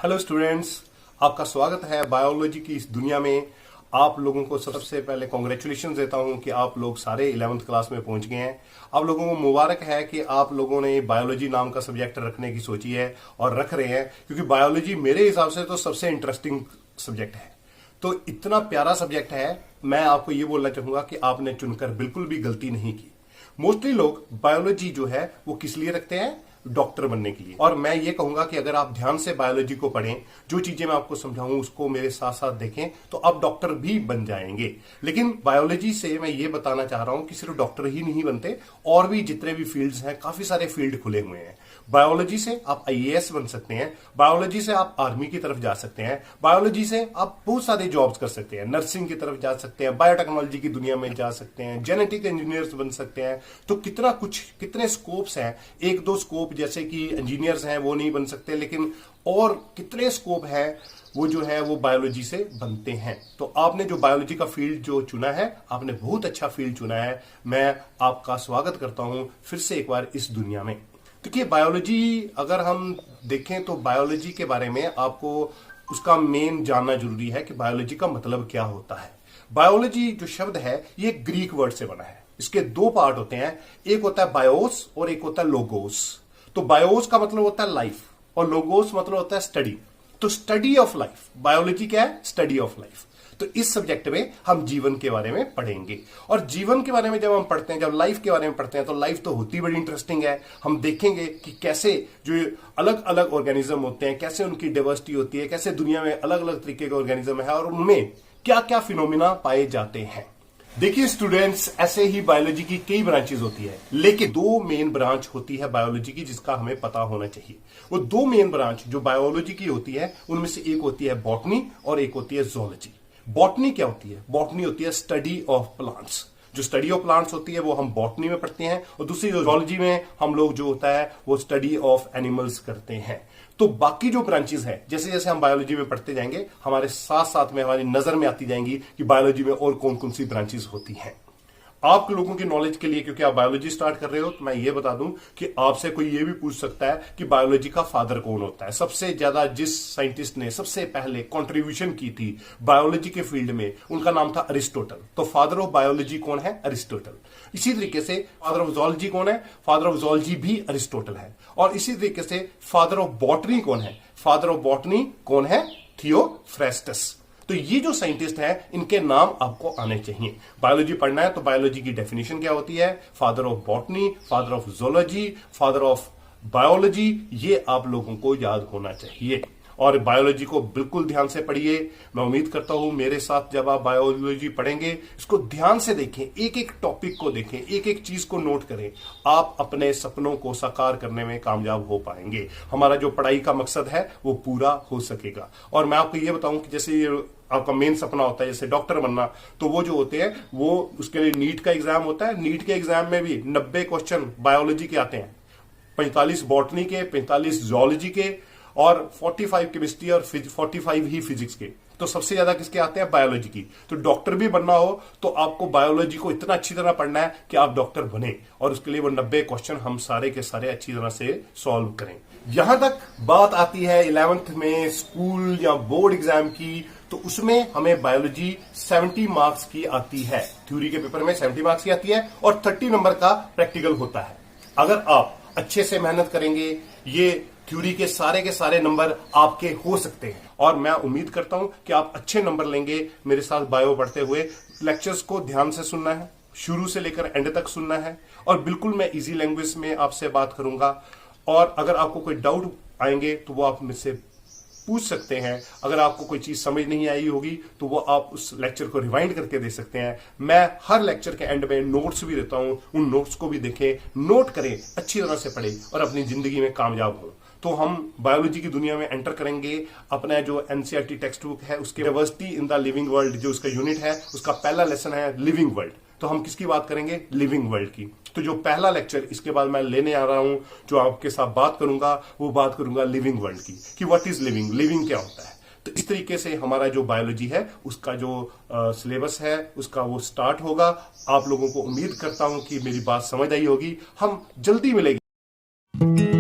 Hello students, आपका स्वागत है बायोलॉजी की इस दुनिया में। आप लोगों को सबसे पहले कॉन्ग्रेचुलेशन देता हूं कि आप लोग सारे 11th क्लास में पहुंच गए हैं। आप लोगों को मुबारक है कि आप लोगों ने बायोलॉजी नाम का सब्जेक्ट रखने की सोची है और रख रहे हैं, क्योंकि बायोलॉजी मेरे हिसाब से तो सबसे इंटरेस्टिंग सब्जेक्ट है। तो इतना प्यारा सब्जेक्ट है, मैं आपको ये बोलना चाहूंगा कि आपने चुनकर बिल्कुल भी गलती नहीं की। मोस्टली लोग बायोलॉजी जो है वो किस लिए रखते हैं? डॉक्टर बनने के लिए। और मैं ये कहूंगा कि अगर आप ध्यान से बायोलॉजी को पढ़ें, जो चीजें मैं आपको समझाऊं उसको मेरे साथ साथ देखें, तो आप डॉक्टर भी बन जाएंगे। लेकिन बायोलॉजी से मैं ये बताना चाह रहा हूं कि सिर्फ डॉक्टर ही नहीं बनते, और भी जितने भी फील्ड्स हैं, काफी सारे फील्ड खुले हुए हैं। बायोलॉजी से आप आईएएस बन सकते हैं, बायोलॉजी से आप आर्मी की तरफ जा सकते हैं, बायोलॉजी से आप बहुत सारे जॉब्स कर सकते हैं, नर्सिंग की तरफ जा सकते हैं, बायोटेक्नोलॉजी की दुनिया में जा सकते हैं, जेनेटिक इंजीनियर्स बन सकते हैं। तो कितने स्कोप्स हैं। एक दो स्कोप जैसे कि इंजीनियर्स हैं वो नहीं बन सकते, लेकिन और कितने स्कोप हैं वो जो है वो बायोलॉजी से बनते हैं। तो आपने जो बायोलॉजी का फील्ड जो चुना है, आपने बहुत अच्छा फील्ड चुना है। मैं आपका स्वागत करता हूं फिर से एक बार इस दुनिया में। देखिए, बायोलॉजी अगर हम देखें तो बायोलॉजी के बारे में आपको उसका मेन जानना जरूरी है कि बायोलॉजी का मतलब क्या होता है। बायोलॉजी जो शब्द है ये ग्रीक वर्ड से बना है। इसके दो पार्ट होते हैं, एक होता है बायोस और एक होता है लोगोस। तो बायोस का मतलब होता है लाइफ और लोगोस मतलब होता है स्टडी। तो स्टडी ऑफ लाइफ, बायोलॉजी क्या है? Study of life. तो इस सब्जेक्ट में हम जीवन के बारे में पढ़ेंगे। और जीवन के बारे में जब हम पढ़ते हैं, जब लाइफ के बारे में पढ़ते हैं, तो लाइफ तो होती बड़ी इंटरेस्टिंग है। हम देखेंगे कि कैसे जो अलग अलग ऑर्गेनिज्म होते हैं, कैसे उनकी डाइवर्सिटी होती है, कैसे दुनिया में अलग अलग तरीके के ऑर्गेनिज्म है और उनमें क्या क्या फिनोमिना पाए जाते हैं। देखिए स्टूडेंट्स, ऐसे ही बायोलॉजी की कई ब्रांचेस होती है, लेकिन दो मेन ब्रांच होती है बायोलॉजी की जिसका हमें पता होना चाहिए। वो दो मेन ब्रांच जो बायोलॉजी की होती है, उनमें से एक होती है बॉटनी और एक होती है जूलॉजी। बॉटनी क्या होती है? बॉटनी होती है स्टडी ऑफ प्लांट्स। जो स्टडी ऑफ प्लांट्स होती है वो हम बॉटनी में पढ़ते हैं, और दूसरी जूलॉजी में हम लोग जो होता है वो स्टडी ऑफ एनिमल्स करते हैं। तो बाकी जो ब्रांचेस है, जैसे जैसे हम बायोलॉजी में पढ़ते जाएंगे, हमारे साथ साथ में हमारी नजर में आती जाएंगी कि बायोलॉजी में और कौन कौन सी ब्रांचेस होती हैं। आप लोगों की नॉलेज के लिए, क्योंकि आप बायोलॉजी स्टार्ट कर रहे हो, तो मैं ये बता दूं कि आपसे कोई ये भी पूछ सकता है कि बायोलॉजी का फादर कौन होता है। सबसे ज्यादा जिस साइंटिस्ट ने सबसे पहले कंट्रीब्यूशन की थी बायोलॉजी के फील्ड में, उनका नाम था अरिस्टोटल। तो फादर ऑफ बायोलॉजी कौन है? अरिस्टोटल। इसी तरीके से फादर ऑफ जूलॉजी कौन है? फादर ऑफ जूलॉजी भी अरिस्टोटल है। और इसी तरीके से फादर ऑफ बॉटनी कौन है? फादर ऑफ बॉटनी कौन है? थियोफ्रास्टस। तो ये जो साइंटिस्ट हैं, इनके नाम आपको आने चाहिए। बायोलॉजी पढ़ना है तो बायोलॉजी की डेफिनेशन क्या होती है, father of botany, father of zoology, father of biology, ये आप लोगों को याद होना चाहिए। और बायोलॉजी को बिल्कुल ध्यान से पढ़िए। मैं उम्मीद करता हूं मेरे साथ जब आप बायोलॉजी पढ़ेंगे, इसको ध्यान से देखें, एक एक टॉपिक को देखें, एक एक चीज को नोट करें, आप अपने सपनों को साकार करने में कामयाब हो पाएंगे। हमारा जो पढ़ाई का मकसद है वो पूरा हो सकेगा। और मैं आपको ये बताऊं कि जैसे आपका मेन सपना होता है जैसे डॉक्टर बनना, तो वो जो होते हैं वो उसके लिए नीट का एग्जाम होता है। नीट के एग्जाम में भी 90 क्वेश्चन बायोलॉजी के आते हैं, 45 बॉटनी के, 45 जूलॉजी के, और 45 केमिस्ट्री और 45 ही फिजिक्स के। तो सबसे ज्यादा किसके आते हैं? बायोलॉजी की। तो डॉक्टर भी बनना हो तो आपको बायोलॉजी को इतना अच्छी तरह पढ़ना है कि आप डॉक्टर बने, और उसके लिए वो 90 क्वेश्चन हम सारे के सारे अच्छी तरह से सॉल्व करें। यहां तक बात आती है 11th में स्कूल या बोर्ड एग्जाम की, तो उसमें हमें बायोलॉजी 70 मार्क्स की आती है। थ्योरी के पेपर में 70 मार्क्स की आती है और 30 नंबर का प्रैक्टिकल होता है। अगर आप अच्छे से मेहनत करेंगे, ये थ्योरी के सारे नंबर आपके हो सकते हैं। और मैं उम्मीद करता हूं कि आप अच्छे नंबर लेंगे। मेरे साथ बायो पढ़ते हुए लेक्चर्स को ध्यान से सुनना है, शुरू से लेकर एंड तक सुनना है, और बिल्कुल मैं इजी लैंग्वेज में आपसे बात करूंगा। और अगर आपको कोई डाउट आएंगे तो वो आप मुझसे पूछ सकते हैं। अगर आपको कोई चीज समझ नहीं आई होगी तो वो आप उस लेक्चर को रिवाइंड करके दे सकते हैं। मैं हर लेक्चर के एंड में नोट्स भी देता हूं, उन नोट्स को भी देखें, नोट करें, अच्छी तरह से पढ़ें और अपनी जिंदगी में कामयाब हो। तो हम बायोलॉजी की दुनिया में एंटर करेंगे। अपना जो एनसीईआरटी टेक्स्ट बुक है उसके diversity in the living world, जो उसका यूनिट है, उसका पहला लेसन है लिविंग वर्ल्ड। तो हम किसकी बात करेंगे? लिविंग वर्ल्ड की। तो जो पहला लेक्चर इसके बाद मैं लेने आ रहा हूं, जो आपके साथ बात करूंगा, वो बात करूंगा लिविंग वर्ल्ड की, कि व्हाट इज लिविंग, लिविंग क्या होता है। तो इस तरीके से हमारा जो बायोलॉजी है उसका जो सिलेबस है उसका वो स्टार्ट होगा। आप लोगों को उम्मीद करता हूं कि मेरी बात समझ आई होगी। हम जल्दी मिलेंगे।